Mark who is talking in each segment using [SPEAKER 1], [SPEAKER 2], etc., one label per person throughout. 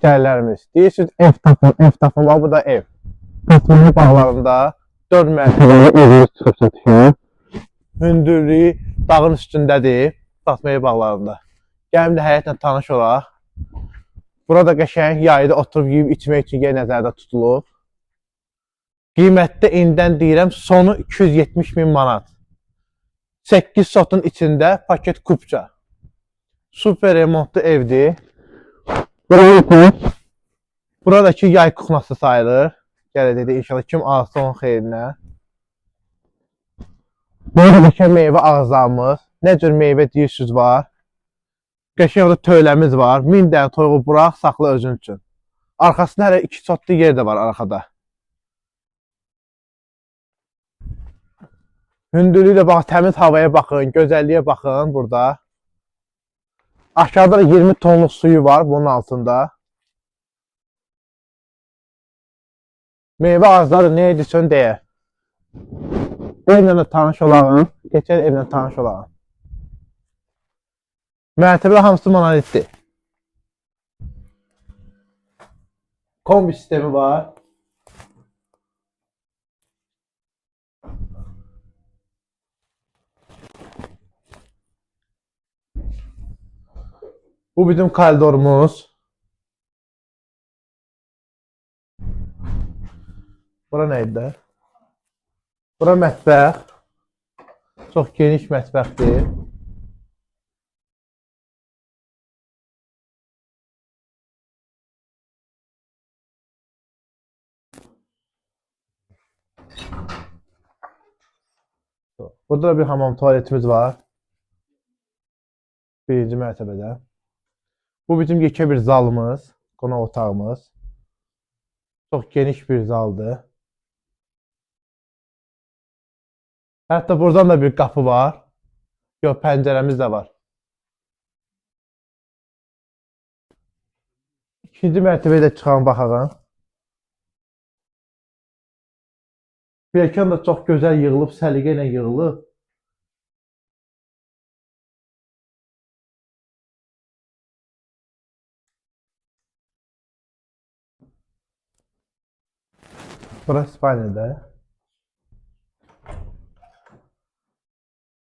[SPEAKER 1] müştərilərimiz. Deyirsiniz, ev tapın, ev tapın. Bu da ev. Qasımlı bağlarında 4 mərtəbəli evimiz çıxıb satışa. Hündürlüyü dağın üstündədir. Qasımlı bağlarında. Gəlin də həyətlə tanış olaq. Burada qəşəng yayda oturub yeyib içmək üçün yer nəzərdə tutulub. Qiymətdə indidən deyirəm, sonu 270.000 manat. 8 sotun içində paket kupça. Super remontlu evdir. Buradakı yay kuxnası sayılır. Gələcəkdə inşallah kim alsa onun xeyrinə. Burada qəşəng meyvə ağızlarımız. Nə cür meyvə deyirsiniz var. Qəşəng orada töyləmiz var. 1000 dənə toyuğu burax, saxla özün üçün. Arxasında hələ 2 sotlu yer də var arxada. Hündürlüylə bax, təmiz havaya baxın, gözəlliyə baxın burada. Aşağıda 20 tonluq suyu var bunun altında. Meyvə ağızları nə edirsən deyə. Evlə də tanış olağın. Keçən evlə tanış olağın. Mərtəbələr hamısı monolitdir. Kombi sistemi var. Bu bizim koridorumuz. Bura nə idi? Bura mətbəx. Çox geniş mətbəxdir. Burada da bir hamam tuvaletimiz var. Birinci mərtəbədə. Bu bizim yekə bir zalımız, qonaq otağımız. Çox geniş bir zaldır. Hətta buradan da bir qapı var. Yox, pəncərəmiz də var. İkinci mərtəbəyə də çıxan baxağın. Pilləkən də çox gözəl yığılıb, səliqə ilə yığılıb. Burası spalnidə.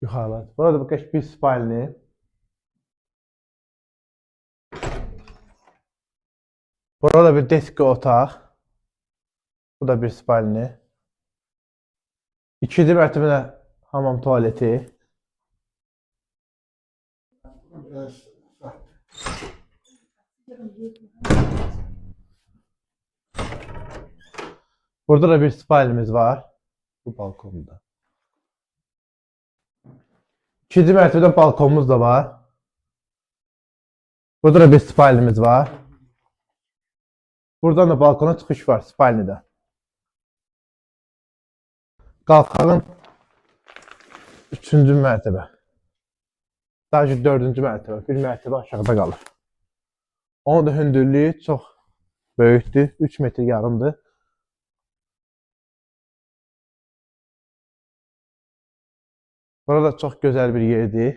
[SPEAKER 1] Yuxarılar. Burada bakış bir spalni. Burada bir deski otaq. Bu da bir spalni. İkinci mərtəbədə hamam tuvaleti. Burada da bir spalnimiz var. Bu balkonda. İkinci mərtəbədə balkonumuz da var. Burada da bir spalnimiz var. Buradan da balkona çıxış var spalnidə. Qalxağın 3-cü mərtəbə. Sadəcə 4-cü mərtəbə. Bir mərtəbə aşağıda qalır. Onun da hündürlüyü çox böyükdür. 3 metr yarımdır. Burada çox gözəl bir yerdir.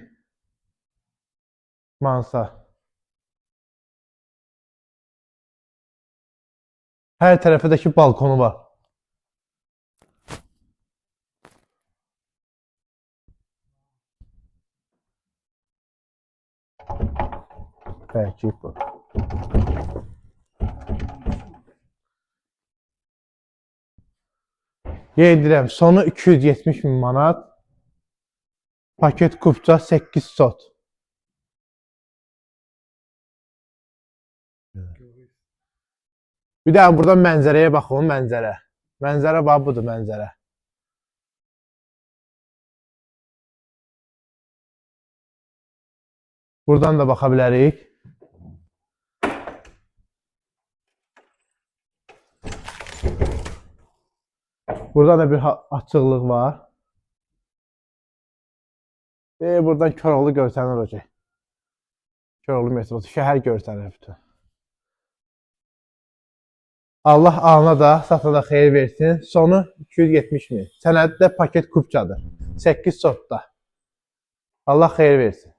[SPEAKER 1] Mansa. Hər tərəfədəki balkonu var. Belki bu. Yedirəm, sonu 270.000 manat. Paket kupça 8 sot. Bir də buradan mənzərəyə baxın, mənzərə. Mənzərə bax, budur mənzərə. Buradan da baxa bilərik. Burada da bir açıqlıq var. Buradan Köroğlu görsənir olacaq. Köroğlu metrosu, şəhər görsənir bütün. Allah alına da, satına da xeyir versin. Sonu 270.000. Sənəddə paket kupçadır. 8 sotda. Allah xeyir versin.